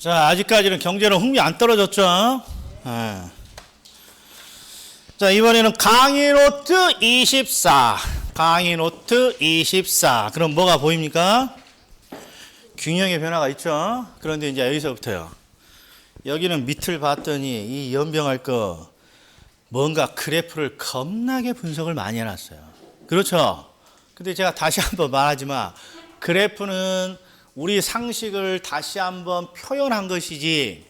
자, 아직까지는 경제는 흥미 안 떨어졌죠? 네. 자, 이번에는 강의 노트 24. 강의 노트 24. 그럼 뭐가 보입니까? 균형의 변화가 있죠? 그런데 이제 여기서부터요. 여기는 밑을 봤더니 이 연병할 거 뭔가 그래프를 겁나게 분석을 많이 해놨어요. 그렇죠? 근데 제가 다시 한번 말하지만 그래프는 우리 상식을 다시 한번 표현한 것이지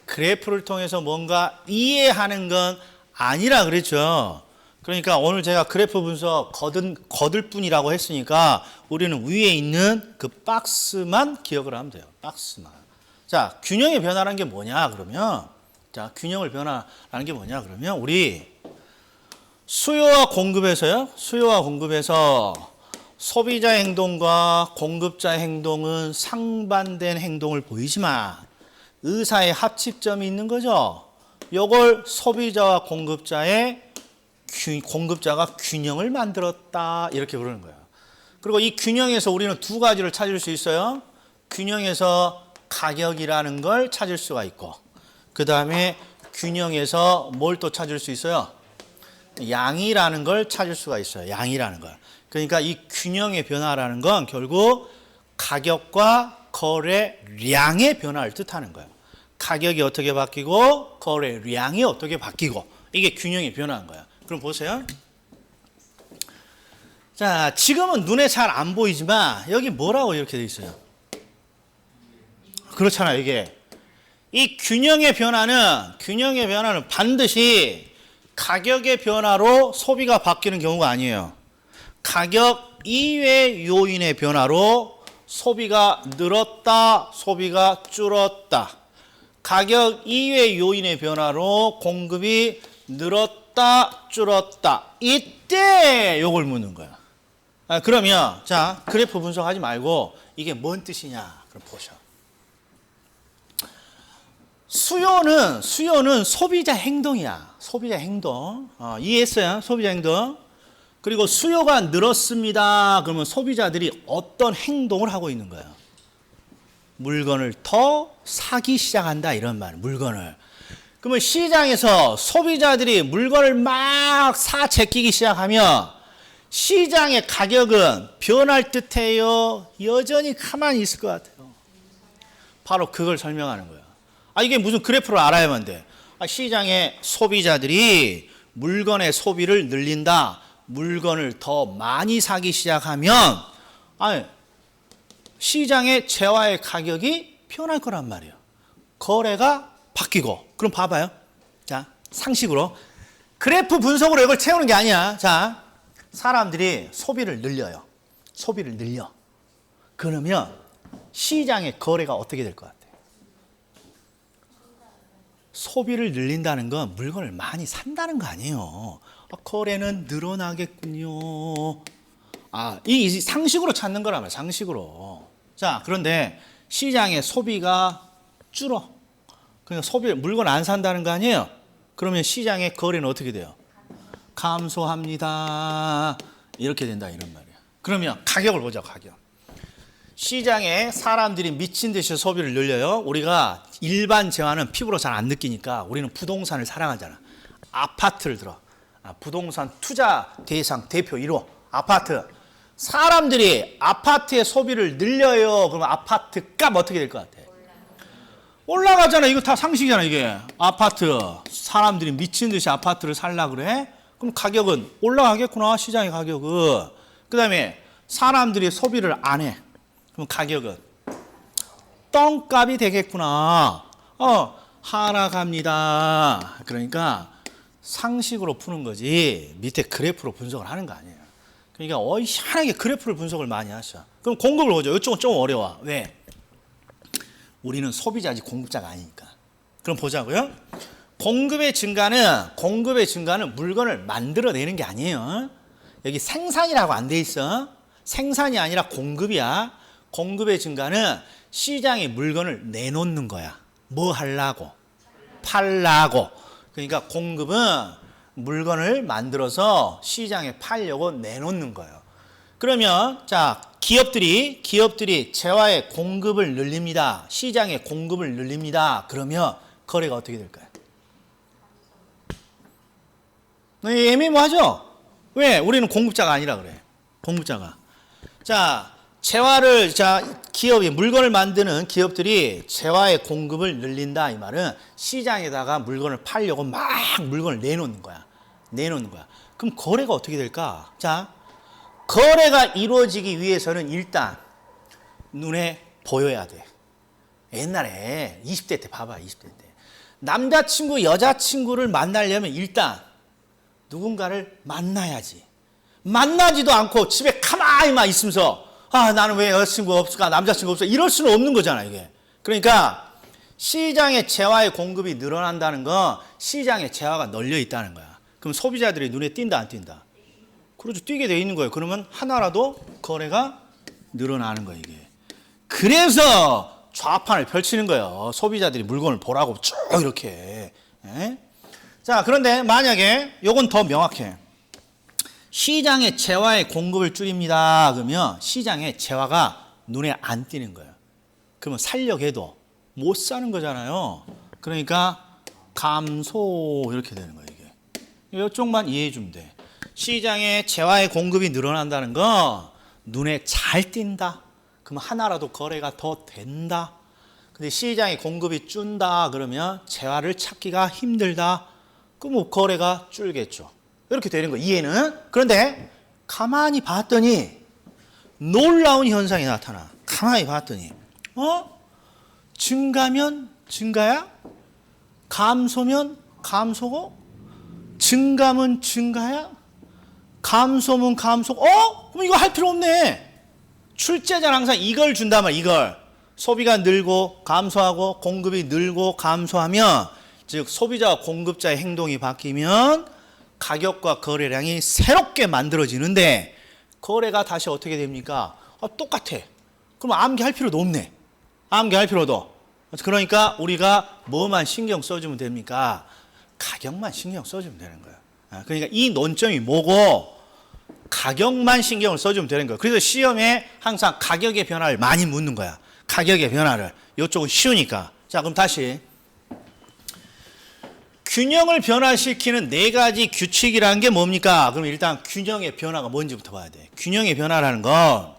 그래프를 통해서 뭔가 이해하는 건 아니라 그랬죠. 그러니까 오늘 제가 그래프 분석 거들 뿐이라고 했으니까 우리는 위에 있는 그 박스만 기억을 하면 돼요. 박스만. 자, 균형의 변화라는 게 뭐냐 그러면 자, 균형을 변화라는 게 뭐냐 그러면 우리 수요와 공급에서 소비자의 행동과 공급자의 행동은 상반된 행동을 보이지만 의사의 합치점이 있는 거죠. 이걸 소비자와 공급자가 균형을 만들었다 이렇게 부르는 거예요. 그리고 이 균형에서 우리는 두 가지를 찾을 수 있어요. 균형에서 가격이라는 걸 찾을 수가 있고 그 다음에 균형에서 뭘 또 찾을 수 있어요? 양이라는 걸 찾을 수가 있어요. 양이라는 걸. 그러니까 이 균형의 변화라는 건 결국 가격과 거래량의 변화를 뜻하는 거예요. 가격이 어떻게 바뀌고 거래량이 어떻게 바뀌고 이게 균형의 변화인 거예요. 그럼 보세요. 자, 지금은 눈에 잘 안 보이지만 여기 뭐라고 이렇게 돼 있어요? 그렇잖아요. 이게 이 균형의 변화는 반드시 가격의 변화로 소비가 바뀌는 경우가 아니에요. 가격 이외 요인의 변화로 소비가 늘었다, 소비가 줄었다. 가격 이외 요인의 변화로 공급이 늘었다, 줄었다. 이때 요걸 묻는 거야. 그러면 자, 그래프 분석하지 말고 이게 뭔 뜻이냐? 그럼 보셔. 수요는 소비자 행동이야. 소비자 행동. 이해했어요? 소비자 행동. 그리고 수요가 늘었습니다. 그러면 소비자들이 어떤 행동을 하고 있는 거예요? 물건을 더 사기 시작한다 이런 말. 물건을. 그러면 시장에서 소비자들이 물건을 막 제끼기 시작하면 시장의 가격은 변할 듯해요? 여전히 가만히 있을 것 같아요. 바로 그걸 설명하는 거예요. 이게 무슨 그래프를 알아야만 돼. 시장의 소비자들이 물건의 소비를 늘린다. 물건을 더 많이 사기 시작하면 시장의 재화의 가격이 변할 거란 말이에요. 거래가 바뀌고. 그럼 봐봐요. 자, 상식으로. 그래프 분석으로 이걸 채우는 게 아니야. 자, 사람들이 소비를 늘려요. 소비를 늘려. 그러면 시장의 거래가 어떻게 될 것 같아? 소비를 늘린다는 건 물건을 많이 산다는 거 아니에요. 거래는 늘어나겠군요. 이 상식으로 찾는 거란 말이에요. 상식으로. 자, 그런데 시장의 소비가 줄어. 그러니까 물건 안 산다는 거 아니에요. 그러면 시장의 거래는 어떻게 돼요? 감소합니다. 이렇게 된다 이런 말이에요. 그러면 가격을 보자. 가격. 시장에 사람들이 미친 듯이 소비를 늘려요. 우리가 일반 재화는 피부로 잘 안 느끼니까 우리는 부동산을 사랑하잖아. 아파트를 들어. 부동산 투자 대상 대표 1호 아파트. 사람들이 아파트의 소비를 늘려요. 그러면 아파트 값 어떻게 될 것 같아? 올라가잖아. 이거 다 상식이잖아. 이게 아파트 사람들이 미친 듯이 아파트를 살려고 그래. 그럼 가격은 올라가겠구나. 시장의 가격은. 그 다음에 사람들이 소비를 안 해. 그럼 가격은 똥값이 되겠구나. 하락합니다. 그러니까 상식으로 푸는 거지 밑에 그래프로 분석을 하는 거 아니에요. 그러니까 희한하게 그래프를 분석을 많이 하셔. 그럼 공급을 보죠. 이쪽은 좀 어려워. 왜? 우리는 소비자지 공급자가 아니니까. 그럼 보자고요. 공급의 증가는 물건을 만들어내는 게 아니에요. 여기 생산이라고 안 돼 있어. 생산이 아니라 공급이야. 공급의 증가는 시장에 물건을 내놓는 거야. 뭐 하려고? 팔라고. 그러니까 공급은 물건을 만들어서 시장에 팔려고 내놓는 거예요. 그러면 자, 기업들이 재화의 공급을 늘립니다. 시장의 공급을 늘립니다. 그러면 거래가 어떻게 될까요? 애매모호하죠? 왜? 우리는 공급자가 아니라 그래. 공급자가. 자, 기업이 물건을 만드는 기업들이 재화의 공급을 늘린다 이 말은 시장에다가 물건을 팔려고 막 물건을 내놓는 거야. 그럼 거래가 어떻게 될까? 자, 거래가 이루어지기 위해서는 일단 눈에 보여야 돼. 옛날에 20대 때 봐봐. 20대 때. 남자친구, 여자친구를 만나려면 일단 누군가를 만나야지. 만나지도 않고 집에 가만히만 있으면서 나는 왜 여자친구 없을까? 남자친구 없을까? 이럴 수는 없는 거잖아, 이게. 그러니까 시장의 재화의 공급이 늘어난다는 건 시장의 재화가 널려 있다는 거야. 그럼 소비자들이 눈에 띈다, 안 띈다? 그렇죠. 뛰게 돼 있는 거예요. 그러면 하나라도 거래가 늘어나는 거예요, 이게. 그래서 좌판을 펼치는 거예요. 소비자들이 물건을 보라고 쭉 이렇게. 예? 자, 그런데 만약에 요건 더 명확해. 시장의 재화의 공급을 줄입니다. 그러면 시장의 재화가 눈에 안 띄는 거예요. 그러면 살려고 해도 못 사는 거잖아요. 그러니까 감소 이렇게 되는 거예요, 이게. 이쪽만 이해해 주면 돼. 시장의 재화의 공급이 늘어난다는 건 눈에 잘 띈다. 그러면 하나라도 거래가 더 된다. 근데 시장의 공급이 준다. 그러면 재화를 찾기가 힘들다. 그럼 뭐 거래가 줄겠죠. 이렇게 되는 거예요, 이해는. 그런데 가만히 봤더니 놀라운 현상이 나타나. 가만히 봤더니 증가면 증가야? 감소면 감소고? 증가면 증가야? 감소면 감소고? 그럼 이거 할 필요 없네. 출제자는 항상 이걸 준단 말이야, 이걸. 소비가 늘고 감소하고 공급이 늘고 감소하면, 즉 소비자와 공급자의 행동이 바뀌면 가격과 거래량이 새롭게 만들어지는데 거래가 다시 어떻게 됩니까? 똑같아. 그럼 암기할 필요도 없네. 암기할 필요도. 그러니까 우리가 뭐만 신경 써주면 됩니까? 가격만 신경 써주면 되는 거예요. 그러니까 이 논점이 뭐고 가격만 신경을 써주면 되는 거예요. 그래서 시험에 항상 가격의 변화를 많이 묻는 거야. 가격의 변화를. 이쪽은 쉬우니까. 자, 그럼 다시. 균형을 변화시키는 네 가지 규칙이라는 게 뭡니까? 그럼 일단 균형의 변화가 뭔지부터 봐야 돼. 균형의 변화라는 건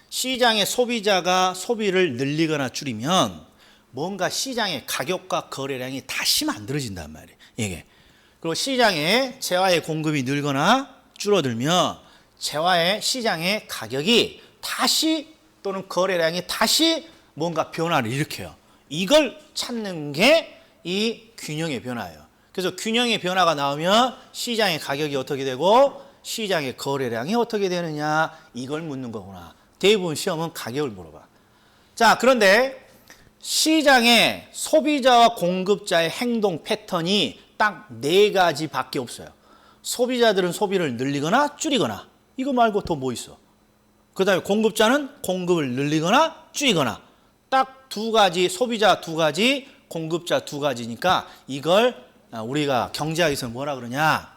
시장의 소비자가 소비를 늘리거나 줄이면 뭔가 시장의 가격과 거래량이 다시 만들어진단 말이에요. 이게. 그리고 시장의 재화의 공급이 늘거나 줄어들면 시장의 가격이 다시 또는 거래량이 다시 뭔가 변화를 일으켜요. 이걸 찾는 게 이 균형의 변화예요. 그래서 균형의 변화가 나오면 시장의 가격이 어떻게 되고 시장의 거래량이 어떻게 되느냐, 이걸 묻는 거구나. 대부분 시험은 가격을 물어봐. 자, 그런데 시장의 소비자와 공급자의 행동 패턴이 딱 네 가지밖에 없어요. 소비자들은 소비를 늘리거나 줄이거나, 이거 말고 더 뭐 있어? 그 다음에 공급자는 공급을 늘리거나 줄이거나, 딱 두 가지, 소비자 두 가지, 공급자 두 가지니까 이걸 우리가 경제학에서는 뭐라 그러냐?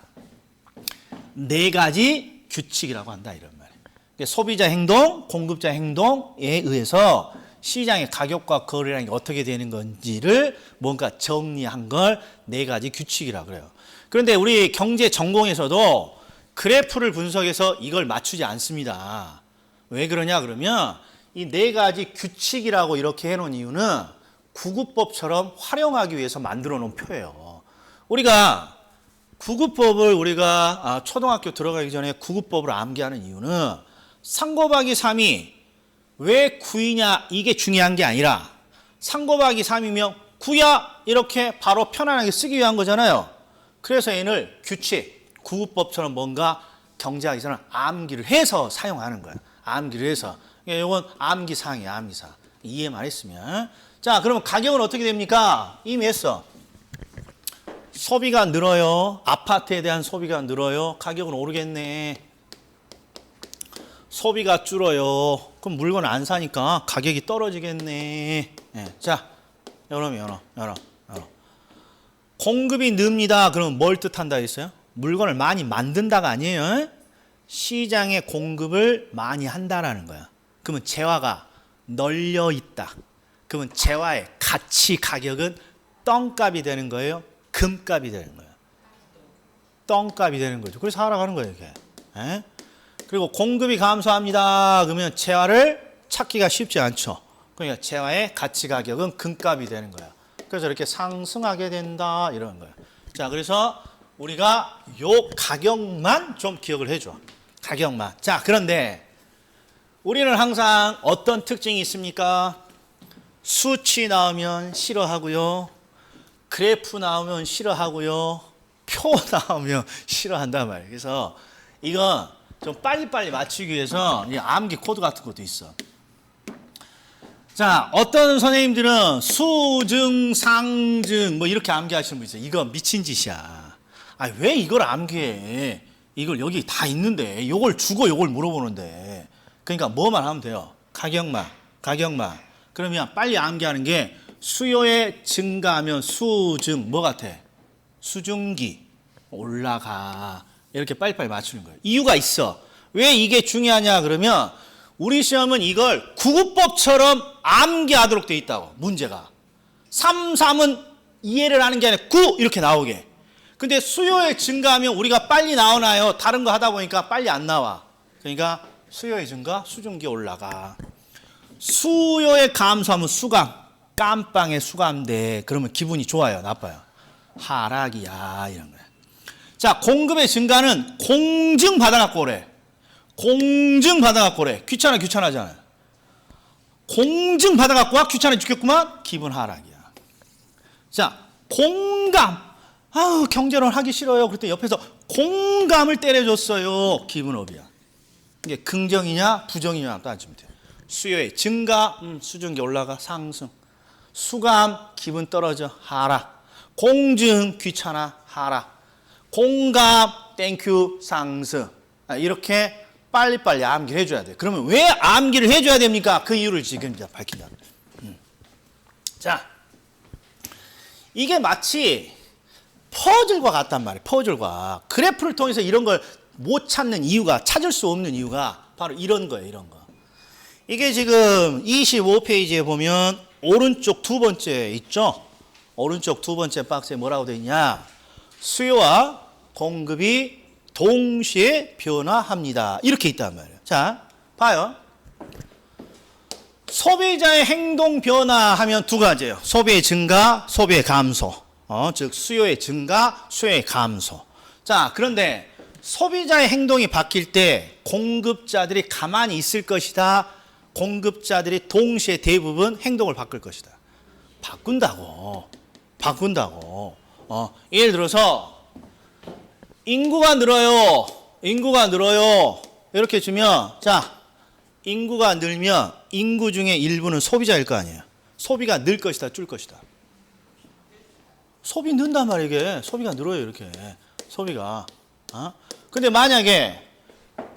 네 가지 규칙이라고 한다, 이런 말이에요. 그러니까 소비자 행동, 공급자 행동에 의해서 시장의 가격과 거래량이 어떻게 되는 건지를 뭔가 정리한 걸 네 가지 규칙이라고 그래요. 그런데 우리 경제 전공에서도 그래프를 분석해서 이걸 맞추지 않습니다. 왜 그러냐 그러면 이 네 가지 규칙이라고 이렇게 해놓은 이유는 구구법처럼 활용하기 위해서 만들어 놓은 표예요. 우리가 구구법을 초등학교 들어가기 전에 구구법을 암기하는 이유는 3 곱하기 3이 왜 9이냐 이게 중요한 게 아니라 3 곱하기 3이면 9야 이렇게 바로 편안하게 쓰기 위한 거잖아요. 그래서 얘를 규칙, 구구법처럼 뭔가 경제학에서는 암기를 해서 사용하는 거야. 암기를 해서. 이건 암기사항이야, 암기사항. 이해만 했으면. 자, 그러면 가격은 어떻게 됩니까? 이미 했어. 소비가 늘어요. 아파트에 대한 소비가 늘어요. 가격은 오르겠네. 소비가 줄어요. 그럼 물건 안 사니까 가격이 떨어지겠네. 네. 자, 열어. 공급이 늡니다. 그러면 뭘 뜻한다 했어요? 물건을 많이 만든다가 아니에요. 시장에 공급을 많이 한다라는 거야. 그러면 재화가 널려 있다. 그러면 재화의 가치 가격은 똥값이 되는 거예요? 금값이 되는 거예요? 똥값이 되는 거죠. 그래서 하락하는 거예요, 이게. 에? 그리고 공급이 감소합니다. 그러면 재화를 찾기가 쉽지 않죠. 그러니까 재화의 가치 가격은 금값이 되는 거야. 그래서 이렇게 상승하게 된다 이런 거예요. 자, 그래서 우리가 요 가격만 좀 기억을 해줘. 가격만. 자, 그런데 우리는 항상 어떤 특징이 있습니까? 수치 나오면 싫어하고요. 그래프 나오면 싫어하고요. 표 나오면 싫어한단 말이에요. 그래서 이건 좀 빨리빨리 맞추기 위해서 암기 코드 같은 것도 있어. 자, 어떤 선생님들은 수증, 상증 뭐 이렇게 암기하시는 분 있어요. 이거 미친 짓이야. 아, 왜 이걸 암기해? 이걸 여기 다 있는데 이걸 주고 이걸 물어보는데. 그러니까 뭐만 하면 돼요. 가격만. 그러면 빨리 암기하는 게 수요에 증가하면 수증 뭐 같아? 수증기 올라가. 이렇게 빨리빨리 맞추는 거예요. 이유가 있어. 왜 이게 중요하냐 그러면 우리 시험은 이걸 구구법처럼 암기하도록 돼 있다고. 문제가 3, 3은 이해를 하는 게 아니라 9 이렇게 나오게. 근데 수요에 증가하면 우리가 빨리 나오나요? 다른 거 하다 보니까 빨리 안 나와. 그러니까 수요의 증가, 수증기 올라가. 수요에 감소하면 수감, 깜빵에 수감돼. 그러면 기분이 좋아요, 나빠요? 하락이야 이런 거야. 자, 공급의 증가는 공증 받아갖고 오래. 공증 받아갖고 오래. 귀찮아잖아요. 공증 받아갖고 와 귀찮아 죽겠구만. 기분 하락이야. 자, 공감. 아우, 경제론 하기 싫어요. 그랬더니 옆에서 공감을 때려줬어요. 기분 업이야. 이게 긍정이냐 부정이냐 따지면 돼요. 수요의 증가, 수증기 올라가 상승. 수감, 기분 떨어져 하락. 공증, 귀찮아 하락. 공감, 땡큐 상승. 이렇게 빨리빨리 암기를 해줘야 돼. 그러면 왜 암기를 해줘야 됩니까? 그 이유를 지금 이제 밝힌다. 자, 이게 마치 퍼즐과 같단 말이에요. 퍼즐과. 그래프를 통해서 이런 걸 못 찾는 이유가, 찾을 수 없는 이유가 바로 이런 거예요. 이런 거. 이게 지금 25페이지에 보면 오른쪽 두 번째 있죠? 오른쪽 두 번째 박스에 뭐라고 되어 있냐? 수요와 공급이 동시에 변화합니다. 이렇게 있단 말이에요. 자, 봐요. 소비자의 행동 변화하면 두 가지예요. 소비의 증가, 소비의 감소. 즉 수요의 증가, 수요의 감소. 자, 그런데 소비자의 행동이 바뀔 때 공급자들이 가만히 있을 것이다. 공급자들이 동시에 대부분 행동을 바꿀 것이다. 바꾼다고. 예를 들어서 인구가 늘어요. 이렇게 주면, 자, 인구가 늘면 인구 중에 일부는 소비자일 거 아니에요. 소비가 늘 것이다, 줄 것이다. 소비 는단 말이에요, 이게. 소비가 늘어요, 이렇게. 소비가. 근데 만약에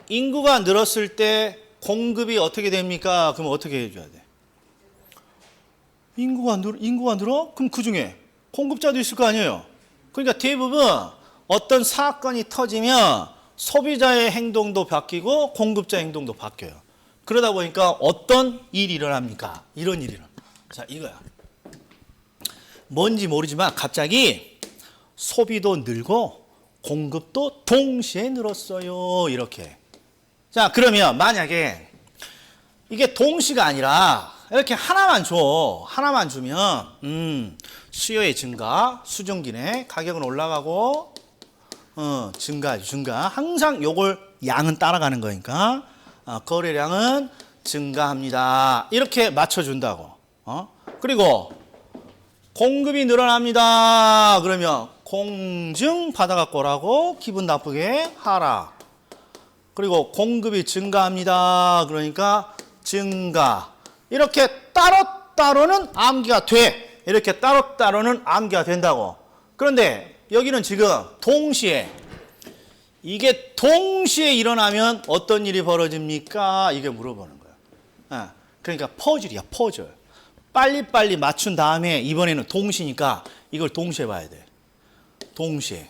인구가 늘었을 때 공급이 어떻게 됩니까? 그럼 어떻게 해줘야 돼? 인구가 늘어? 그럼 그 중에 공급자도 있을 거 아니에요. 그러니까 대부분 어떤 사건이 터지면 소비자의 행동도 바뀌고 공급자의 행동도 바뀌어요. 그러다 보니까 어떤 일이 일어납니까? 이런 일이 일어나. 자, 이거야. 뭔지 모르지만 갑자기 소비도 늘고 공급도 동시에 늘었어요. 이렇게. 자, 그러면 만약에 이게 동시가 아니라 이렇게 하나만 줘. 하나만 주면 수요의 증가, 수증기네. 가격은 올라가고 증가. 항상 요걸 양은 따라가는 거니까 거래량은 증가합니다. 이렇게 맞춰준다고. 그리고 공급이 늘어납니다. 그러면 공증 받아갖고 오라고. 기분 나쁘게 하락. 그리고 공급이 증가합니다. 그러니까 증가. 이렇게 따로따로는 암기가 돼. 이렇게 따로따로는 암기가 된다고. 그런데 여기는 지금 동시에, 이게 동시에 일어나면 어떤 일이 벌어집니까? 이게 물어보는 거야. 그러니까 퍼즐이야, 퍼즐. 빨리빨리 맞춘 다음에 이번에는 동시니까 이걸 동시에 봐야 돼. 동시에.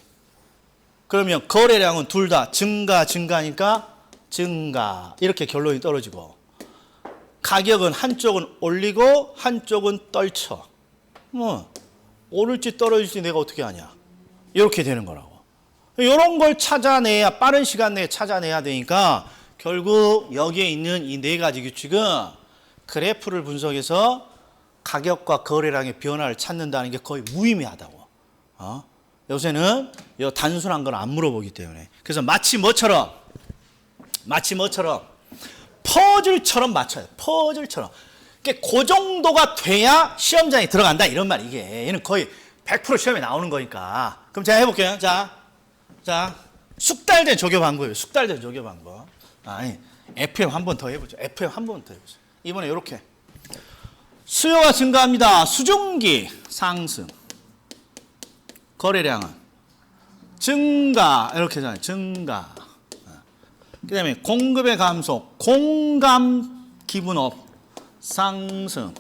그러면 거래량은 둘 다 증가니까 증가. 이렇게 결론이 떨어지고, 가격은 한쪽은 올리고 한쪽은 떨쳐. 뭐 오를지 떨어질지 내가 어떻게 아냐. 이렇게 되는 거라고. 이런 걸 찾아내야 빠른 시간 내에 찾아내야 되니까 결국 여기에 있는 이 네 가지 규칙은 그래프를 분석해서 가격과 거래량의 변화를 찾는다는 게 거의 무의미하다고. 요새는 이 단순한 건 안 물어보기 때문에. 그래서 마치 뭐처럼 퍼즐처럼 맞춰요. 퍼즐처럼. 그 정도가 돼야 시험장에 들어간다 이런 말 이게. 얘는 거의 100% 시험에 나오는 거니까. 그럼 제가 해볼게요. 자, 숙달된 조교 방법이에요. 숙달된 조교 방법. 아니, FM 한 번 더 해보죠. FM 한 번 더 해보죠. 이번에 이렇게. 수요가 증가합니다. 수중기 상승. 거래량은 증가. 이렇게 하잖아요. 증가. 그 다음에 공급의 감소. 공감 기분업. 상승.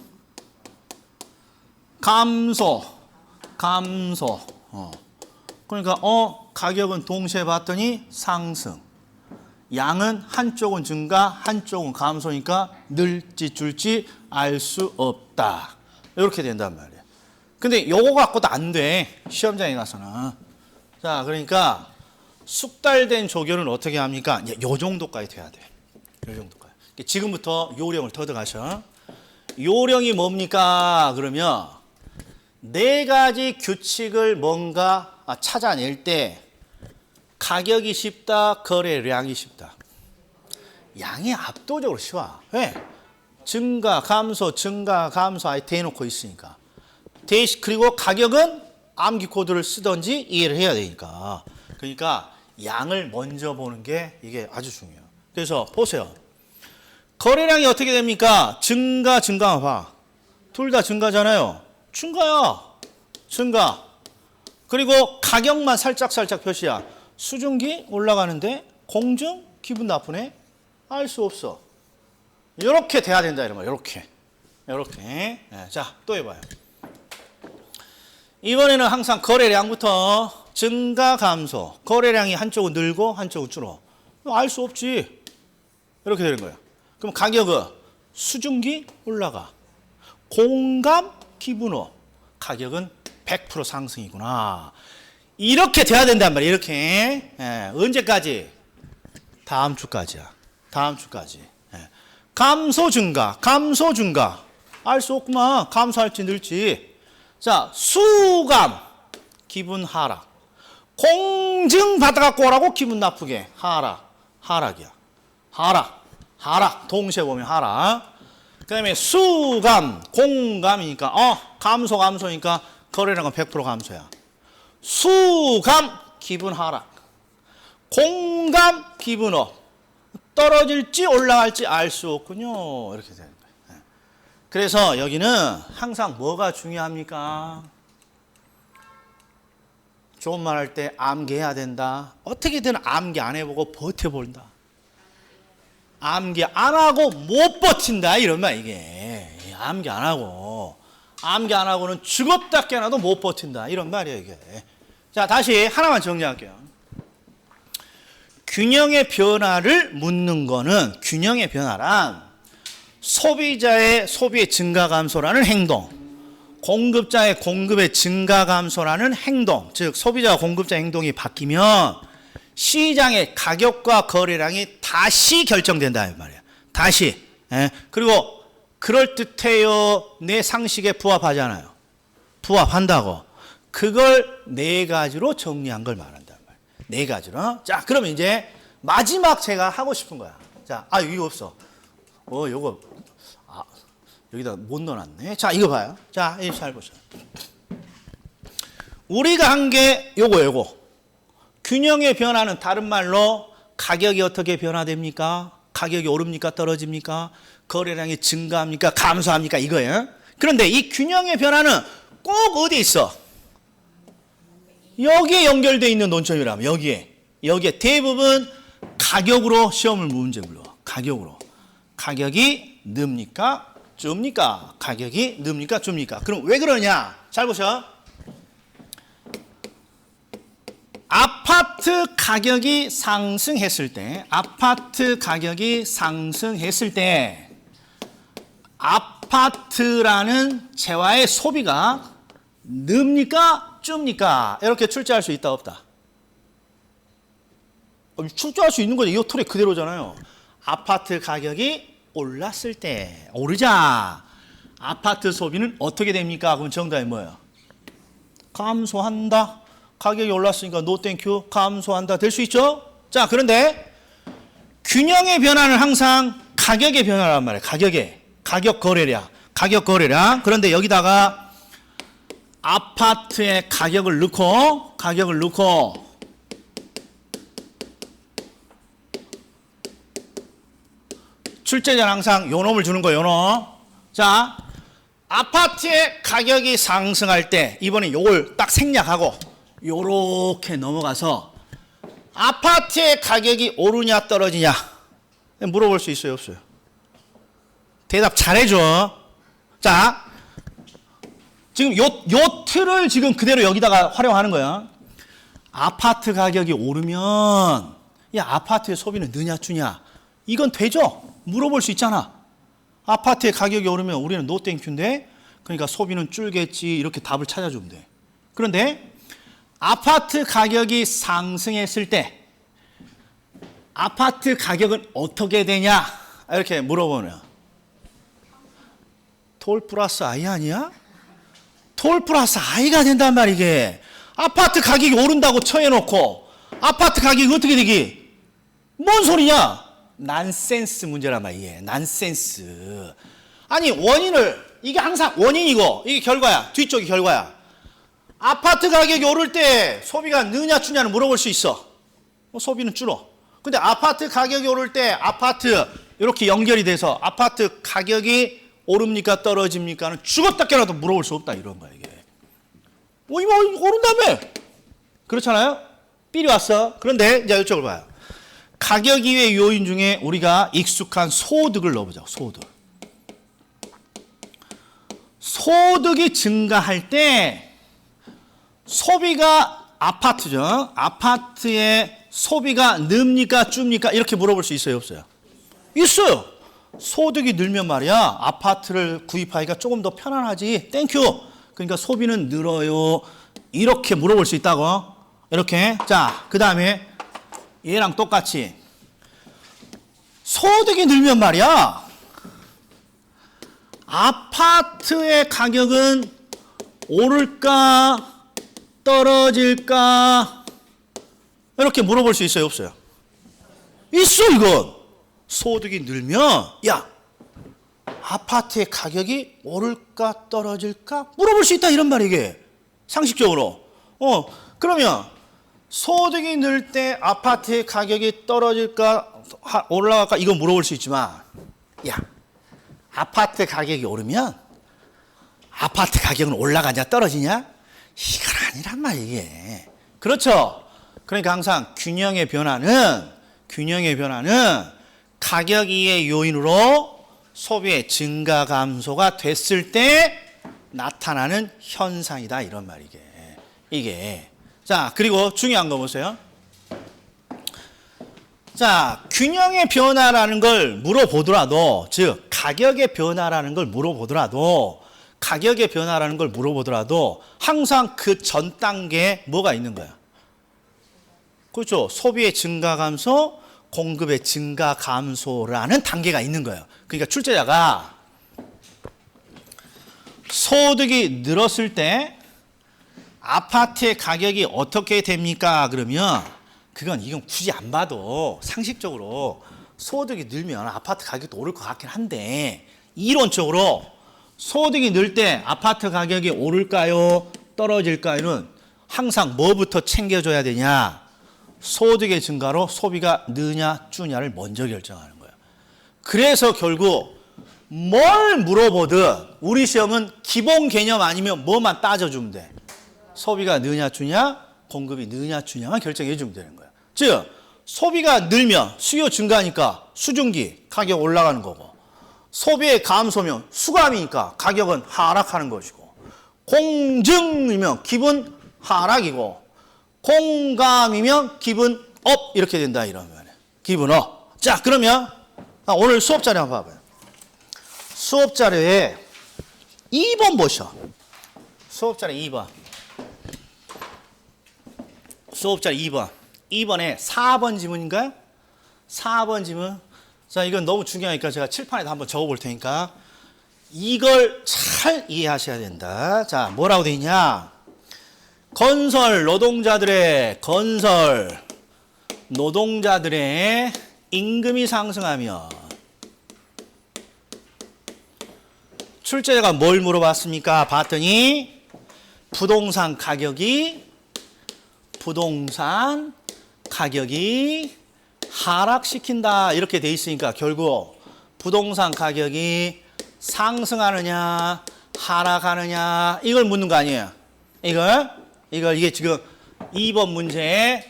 감소. 그러니까 가격은 동시에 봤더니 상승. 양은 한쪽은 증가, 한쪽은 감소니까 늘지 줄지 알 수 없다. 이렇게 된단 말이에요. 근데 요거 갖고도 안 돼. 시험장에 가서는. 자, 그러니까 숙달된 조교는 어떻게 합니까? 요 정도까지 돼야 돼. 요 정도까지. 지금부터 요령을 터득하셔. 요령이 뭡니까? 그러면 네 가지 규칙을 뭔가 찾아낼 때 가격이 쉽다, 거래량이 쉽다. 양이 압도적으로 쉬워. 왜? 증가, 감소 아예 대놓고 있으니까. 그리고 가격은 암기 코드를 쓰든지 이해를 해야 되니까. 그러니까 양을 먼저 보는 게 이게 아주 중요해요. 그래서 보세요. 거래량이 어떻게 됩니까? 증가 봐. 둘 다 증가잖아요. 증가. 그리고 가격만 살짝 표시야. 수중기 올라가는데 공정 기분 나쁘네. 알 수 없어. 이렇게 돼야 된다 이런 거야. 이렇게. 네, 자, 또 해봐요. 이번에는 항상 거래량부터 증가 감소. 거래량이 한쪽은 늘고 한쪽은 줄어. 알 수 없지. 이렇게 되는 거야. 그럼 가격은 수중기 올라가. 공감 기분업. 가격은 100% 상승이구나. 이렇게 돼야 된단 말이야. 이렇게. 언제까지? 다음 주까지야. 감소 증가. 알 수 없구만. 감소할지 늘지. 자, 수감. 기분 하락. 공증 받아갖고 오라고 기분 나쁘게. 하락이야. 하락. 동시에 보면 하락. 그 다음에 수감. 공감이니까, 감소니까 거래량은 100% 감소야. 수감. 기분 하락. 공감. 기분 업. 떨어질지 올라갈지 알 수 없군요. 이렇게 되는 거예요. 그래서 여기는 항상 뭐가 중요합니까? 좋은 말 할 때 암기해야 된다. 어떻게든 암기 안 해보고 버텨본다. 암기 안 하고 못 버틴다. 이런 말 이게. 암기 안 하고는 죽었다 깨어나도 못 버틴다. 이런 말이에요 이게. 자, 다시 하나만 정리할게요. 균형의 변화를 묻는 거는 균형의 변화란 소비자의 소비의 증가 감소라는 행동, 공급자의 공급의 증가 감소라는 행동, 즉 소비자와 공급자 행동이 바뀌면 시장의 가격과 거래량이 다시 결정된다 이 말이야. 다시. 그리고 그럴듯해요. 내 상식에 부합하잖아요. 부합한다고. 그걸 네 가지로 정리한 걸 말한다. 네 가지로. 자, 그러면 이제 마지막 제가 하고 싶은 거야. 자, 이거 없어. 요거, 여기다 못 넣어놨네. 자, 이거 봐요. 자, 이거 잘 보세요. 우리가 한 게 요거. 균형의 변화는 다른 말로 가격이 어떻게 변화됩니까? 가격이 오릅니까? 떨어집니까? 거래량이 증가합니까? 감소합니까? 이거예요. 그런데 이 균형의 변화는 꼭 어디에 있어? 여기에 연결되어 있는 논점이라면 여기에 대부분 가격으로 시험을 문제 불러. 가격이 늡니까? 줍니까? 가격이 늡니까? 줍니까? 그럼 왜 그러냐? 잘 보셔. 아파트 가격이 상승했을 때 아파트라는 재화의 소비가 늡니까 줍니까? 이렇게 출제할 수 있다 없다? 출제할 수 있는 거죠. 이 틀에 그대로잖아요. 아파트 가격이 올랐을 때, 오르자 아파트 소비는 어떻게 됩니까? 그럼 정답이 뭐예요? 감소한다. 가격이 올랐으니까 노 땡큐 감소한다. 될 수 있죠? 자, 그런데 균형의 변화는 항상 가격의 변화란 말이에요. 가격 거래량. 그런데 여기다가 아파트의 가격을 넣고 출제자는 항상 요놈을 주는 거예요. 요놈. 자, 아파트의 가격이 상승할 때 이번에 요걸 딱 생략하고 요렇게 넘어가서 아파트의 가격이 오르냐 떨어지냐 물어볼 수 있어요, 없어요? 대답 잘해줘. 자, 지금 요 틀을 지금 그대로 여기다가 활용하는 거야. 아파트 가격이 오르면 야, 아파트의 소비는 느냐 주냐? 이건 되죠? 물어볼 수 있잖아. 아파트의 가격이 오르면 우리는 노 땡큐인데 그러니까 소비는 줄겠지. 이렇게 답을 찾아주면 돼. 그런데 아파트 가격이 상승했을 때 아파트 가격은 어떻게 되냐? 이렇게 물어보면 톨 플러스 I 아니야? 톨 플러스 I가 된단 말이야. 이게 아파트 가격이 오른다고 쳐해놓고 아파트 가격이 어떻게 되기? 뭔 소리냐? 난센스 문제란 말이에요. 난센스. 아니 원인을 이게 항상 원인이고 이게 결과야. 뒤쪽이 결과야. 아파트 가격이 오를 때 소비가 느냐 주냐는 물어볼 수 있어. 소비는 줄어. 근데 아파트 가격이 오를 때 아파트 이렇게 연결이 돼서 아파트 가격이 오릅니까 떨어집니까는 죽었다 깨어나도 물어볼 수 없다 이런 거야 이게. 이거 오른다며. 그렇잖아요. 삘이 왔어. 그런데 이제 이쪽을 봐요. 가격 이외의 요인 중에 우리가 익숙한 소득을 넣어보자. 소득이 증가할 때 소비가 아파트죠. 아파트의 소비가 늡니까 줍니까? 이렇게 물어볼 수 있어요, 없어요? 있어요. 소득이 늘면 말이야 아파트를 구입하기가 조금 더 편안하지. 땡큐. 그러니까 소비는 늘어요. 이렇게 물어볼 수 있다고. 이렇게. 자, 그 다음에 얘랑 똑같이 소득이 늘면 말이야 아파트의 가격은 오를까 떨어질까 이렇게 물어볼 수 있어요, 없어요? 있어. 이건 소득이 늘면 야 아파트의 가격이 오를까 떨어질까 물어볼 수 있다 이런 말이야 이게 상식적으로. 그러면 소득이 늘 때 아파트의 가격이 떨어질까 올라갈까 이거 물어볼 수 있지만 야 아파트 가격이 오르면 아파트 가격은 올라가냐 떨어지냐 이건 아니란 말이야 이게. 그렇죠. 그러니까 항상 균형의 변화는 가격 이외의 요인으로 소비의 증가 감소가 됐을 때 나타나는 현상이다 이런 말이게 이게. 자, 그리고 중요한 거 보세요. 자, 균형의 변화라는 걸 물어보더라도, 즉 가격의 변화라는 걸 물어보더라도 항상 그 전 단계에 뭐가 있는 거야? 그렇죠. 소비의 증가 감소, 공급의 증가 감소라는 단계가 있는 거예요. 그러니까 출제자가 소득이 늘었을 때 아파트의 가격이 어떻게 됩니까? 그러면 이건 굳이 안 봐도 상식적으로 소득이 늘면 아파트 가격도 오를 것 같긴 한데 이론적으로 소득이 늘 때 아파트 가격이 오를까요? 떨어질까요는 항상 뭐부터 챙겨줘야 되냐? 소득의 증가로 소비가 느냐 주냐를 먼저 결정하는 거예요. 그래서 결국 뭘 물어보든 우리 시험은 기본 개념 아니면 뭐만 따져주면 돼. 소비가 느냐 주냐, 공급이 느냐 주냐만 결정해 주면 되는 거야. 즉 소비가 늘면 수요 증가니까 수증기 가격 올라가는 거고 소비의 감소면 수감이니까 가격은 하락하는 것이고 공증이면 기분 하락이고 공감이면 기분 업 이렇게 된다 이러면 기분 업. 자 그러면 오늘 수업 자료 한번 봐봐요. 수업 자료에 2번 보셔. 수업 자료 2번. 수업 자료 2번. 2번에 4번 지문인가요? 4번 지문. 자, 이건 너무 중요하니까 제가 칠판에다 한번 적어 볼 테니까 이걸 잘 이해하셔야 된다. 자, 뭐라고 돼 있냐? 건설 노동자들의 임금이 상승하면 출제자가 뭘 물어봤습니까? 봤더니 부동산 가격이 하락시킨다 이렇게 돼 있으니까 결국 부동산 가격이 상승하느냐 하락하느냐 이걸 묻는 거 아니에요. 이게 지금 2번 문제의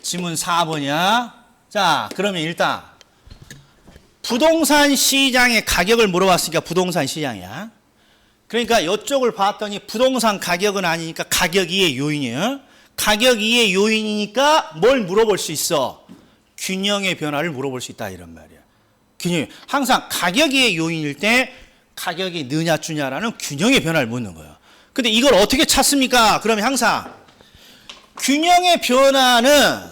지문 4번이야. 자, 그러면 일단 부동산 시장의 가격을 물어봤으니까 부동산 시장이야. 그러니까 이쪽을 봤더니 부동산 가격은 아니니까 가격 이의 요인이에요. 가격 이의 요인이니까 뭘 물어볼 수 있어? 균형의 변화를 물어볼 수 있다 이런 말이야. 균형. 항상 가격 이의 요인일 때 가격이 느냐 주냐라는 균형의 변화를 묻는 거예요. 근데 이걸 어떻게 찾습니까? 그러면 항상 균형의 변화는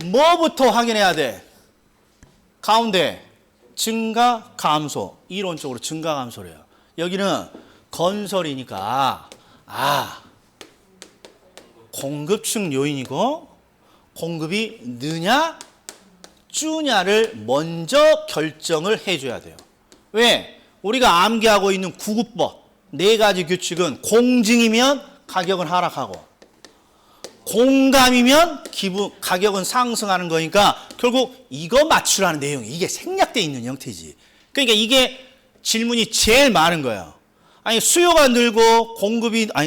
뭐부터 확인해야 돼? 가운데 증가 감소. 이론적으로 증가 감소래요. 여기는 건설이니까 공급층 요인이고 공급이 느냐 주냐를 먼저 결정을 해줘야 돼요. 왜? 우리가 암기하고 있는 구급법 4가지 규칙은 공증이면 가격은 하락하고 공감이면 가격은 상승하는 거니까 결국 이거 맞추라는 내용이 이게 생략되어 있는 형태지. 그러니까 이게 질문이 제일 많은 거예요. 아니 수요가 늘고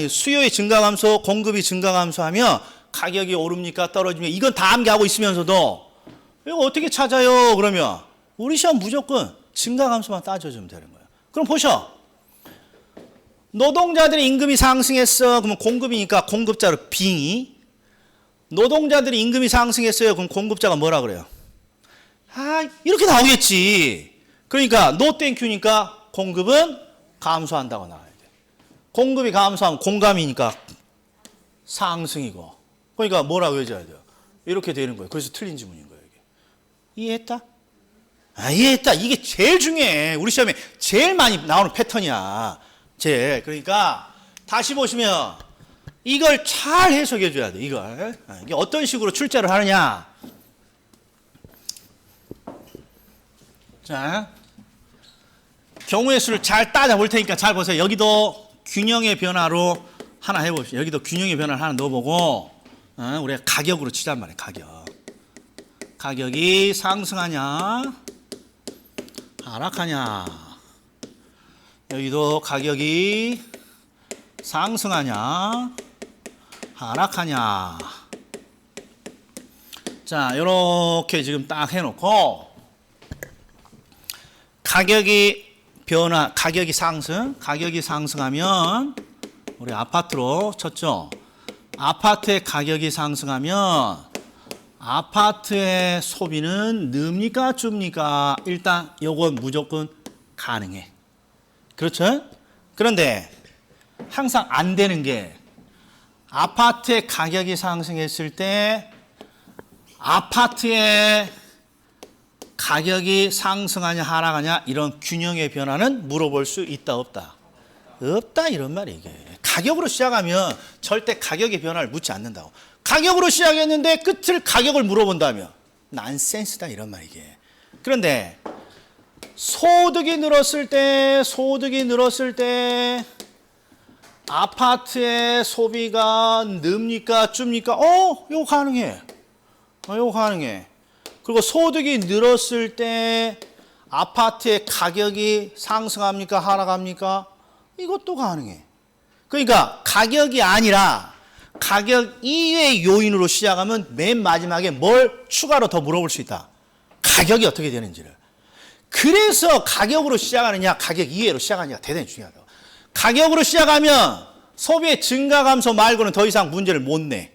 수요의 증가 감소, 공급이 증가 감소하면 가격이 오릅니까 떨어지면 이건 다 암기하고 있으면서도 이거 어떻게 찾아요? 그러면 우리 시험 무조건 증가 감소만 따져주면 되는 거예요. 그럼 보셔. 노동자들의 임금이 상승했어. 그러면 공급이니까 공급자로 빙의. 노동자들의 임금이 상승했어요. 그럼 공급자가 뭐라 그래요? 이렇게 나오겠지. 그러니까 노 땡큐니까 공급은 감소한다고 나와야 돼. 공급이 감소하면 공감이니까 상승이고. 그러니까 뭐라고 해줘야 돼요? 이렇게 되는 거예요. 그래서 틀린 지문인 거예요. 이게. 이해했다? 이해했다. 이게 제일 중요해. 우리 시험에 제일 많이 나오는 패턴이야. 그러니까 다시 보시면 이걸 잘 해석해 줘야 돼. 이게 어떤 식으로 출제를 하느냐. 자, 경우의 수를 잘 따져볼 테니까 잘 보세요. 여기도 균형의 변화로 하나 해봅시다. 여기도 균형의 변화를 하나 넣어보고 우리가 가격으로 치잔 말이에요. 가격이 상승하냐 하락하냐. 여기도 가격이 상승하냐 하락하냐. 자, 이렇게 지금 딱 해놓고 가격이 상승하면 우리 아파트로 쳤죠. 아파트의 가격이 상승하면 아파트의 소비는 늡니까 줍니까? 일단 요건 무조건 가능해. 그렇죠? 그런데 항상 안 되는 게 아파트의 가격이 상승했을 때 아파트의 가격이 상승하냐 하락하냐 이런 균형의 변화는 물어볼 수 있다 없다? 없다 이런 말이에요. 이게 가격으로 시작하면 절대 가격의 변화를 묻지 않는다고. 가격으로 시작했는데 끝을 가격을 물어본다면 난센스다 이런 말이에요. 이게. 그런데 소득이 늘었을 때 아파트의 소비가 늡니까 줍니까? 이거 가능해. 이거 가능해. 그리고 소득이 늘었을 때 아파트의 가격이 상승합니까 하락합니까? 이것도 가능해. 그러니까 가격이 아니라 가격 이외의 요인으로 시작하면 맨 마지막에 뭘 추가로 더 물어볼 수 있다. 가격이 어떻게 되는지를. 그래서 가격으로 시작하느냐 가격 이외로 시작하느냐가 대단히 중요하다. 가격으로 시작하면 소비의 증가 감소 말고는 더 이상 문제를 못 내.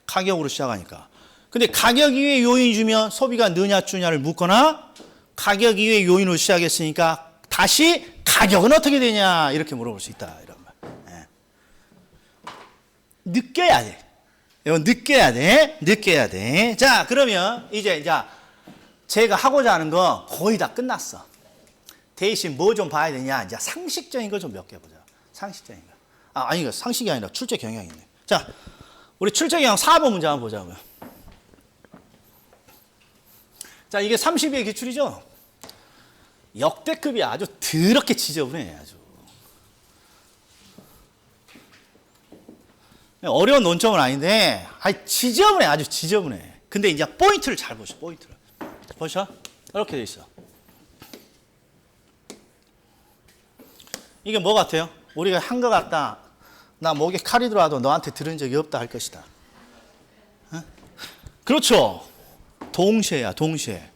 가격으로 시작하니까. 근데 가격 이외의 요인이 주면 소비가 느냐 주냐를 묻거나 가격 이외의 요인으로 시작했으니까 다시 가격은 어떻게 되냐 이렇게 물어볼 수 있다 이런 말. 예. 느껴야 돼. 이건 느껴야 돼. 느껴야 돼. 자, 그러면 이제 제가 하고자 하는 거 거의 다 끝났어. 대신 뭐 좀 봐야 되냐? 이제 상식적인 거 좀 몇 개 보자. 상식적인 거. 아니, 상식이 아니라 출제 경향이네. 자, 우리 출제 경향 4번 문제 한번 보자고요. 자, 이게 32의 기출이죠? 역대급이 아주 더럽게 지저분해, 아주. 어려운 논점은 아닌데, 지저분해, 아주 지저분해. 근데 이제 포인트를 잘 보셔, 포인트를. 보셔? 이렇게 돼 있어. 이게 뭐 같아요? 우리가 한 것 같다. 나 목에 칼이 들어와도 너한테 들은 적이 없다 할 것이다. 어? 그렇죠. 동시에야, 동시에.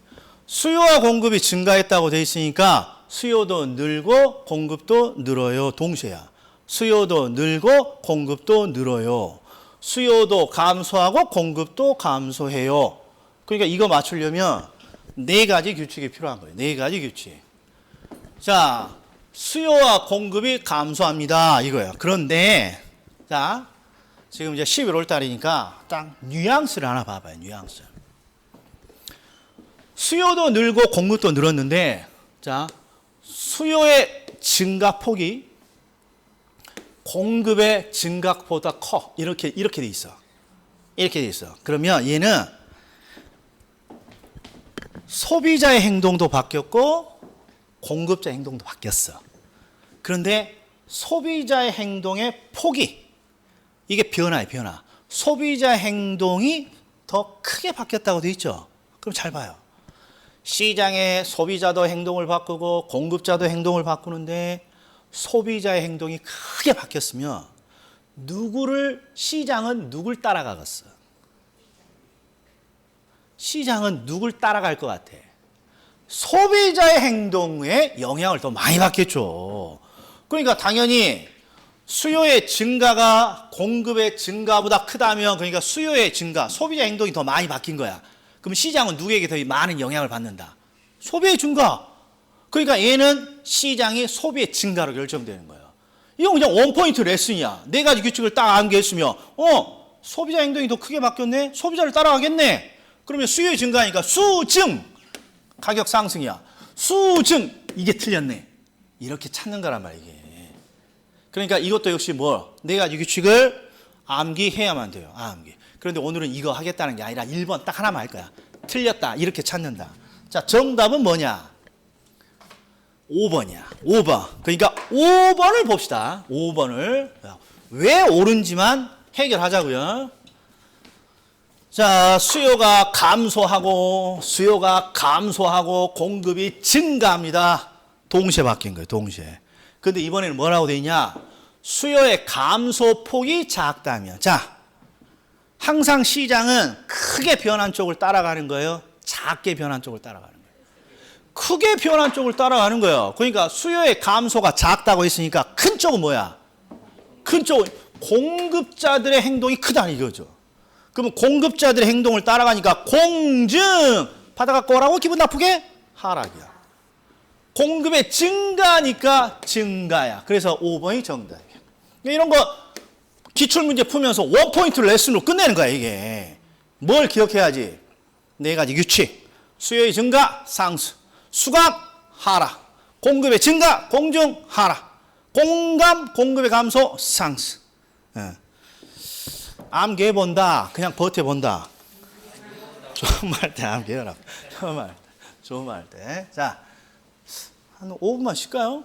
수요와 공급이 증가했다고 돼 있으니까 수요도 늘고 공급도 늘어요. 동시에야. 수요도 늘고 공급도 늘어요. 수요도 감소하고 공급도 감소해요. 그러니까 이거 맞추려면 네 가지 규칙이 필요한 거예요. 네 가지 규칙. 자, 수요와 공급이 감소합니다. 이거예요. 그런데 자, 지금 이제 11월 달이니까 딱 뉘앙스를 하나 봐봐요. 뉘앙스. 수요도 늘고 공급도 늘었는데 자, 수요의 증가폭이 공급의 증가폭보다 커. 이렇게 돼 있어. 이렇게 돼 있어. 그러면 얘는 소비자의 행동도 바뀌었고 공급자의 행동도 바뀌었어. 그런데 소비자의 행동의 폭이 이게 변화예요, 변화. 소비자 행동이 더 크게 바뀌었다고 돼 있죠. 그럼 잘 봐요. 시장의 소비자도 행동을 바꾸고 공급자도 행동을 바꾸는데 소비자의 행동이 크게 바뀌었으면 시장은 누굴 따라가겠어? 시장은 누굴 따라갈 것 같아? 소비자의 행동에 영향을 더 많이 받겠죠. 그러니까 당연히 수요의 증가가 공급의 증가보다 크다면 그러니까 수요의 증가, 소비자 행동이 더 많이 바뀐 거야. 그럼 시장은 누구에게 더 많은 영향을 받는다? 소비의 증가. 그러니까 얘는 시장이 소비의 증가로 결정되는 거예요. 이건 그냥 원포인트 레슨이야. 네 가지 규칙을 딱 암기했으면 소비자 행동이 더 크게 바뀌었네? 소비자를 따라가겠네? 그러면 수요의 증가니까 수증! 가격 상승이야. 수증! 이게 틀렸네. 이렇게 찾는 거란 말이야, 이게. 그러니까 이것도 역시 네 가지 규칙을 암기해야만 돼요. 암기. 그런데 오늘은 이거 하겠다는 게 아니라 1번 딱 하나만 할 거야. 틀렸다. 이렇게 찾는다. 자, 정답은 뭐냐? 5번이야. 5번. 그러니까 5번을 봅시다. 5번을. 왜 옳은지만 해결하자고요. 자, 수요가 감소하고 공급이 증가합니다. 동시에 바뀐 거예요. 동시에. 근데 이번에는 뭐라고 돼 있냐? 수요의 감소폭이 작다면. 자, 항상 시장은 크게 변한 쪽을 따라가는 거예요. 작게 변한 쪽을 따라가는 거예요. 크게 변한 쪽을 따라가는 거예요. 그러니까 수요의 감소가 작다고 했으니까 큰 쪽은 뭐야? 큰 쪽은 공급자들의 행동이 크다는 이거죠. 그러면 공급자들의 행동을 따라가니까 공증! 바다가 꼬라고 기분 나쁘게? 하락이야. 공급의 증가니까 증가야. 그래서 5번이 정답이야. 이런 거 기출문제 풀면서 원포인트 레슨으로 끝내는 거야, 이게. 뭘 기억해야지? 네 가지 규칙. 수요의 증가, 상승. 수감, 하락. 공급의 증가, 공정, 하락. 공감, 공급의 감소, 상승. 암기해본다. 그냥 버텨본다. 좋은 말 때 암기해라. 좋은 말 때. 자, 한 5분만 쉴까요?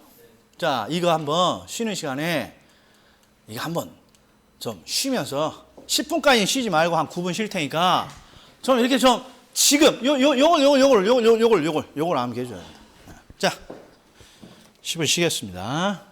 자, 이거 한번 쉬는 시간에 이거 한번 좀 쉬면서 10분까지는 쉬지 말고 한 9분 쉴 테니까 좀 이렇게 좀 지금 요걸 암기해줘야 돼. 자, 10분 쉬겠습니다.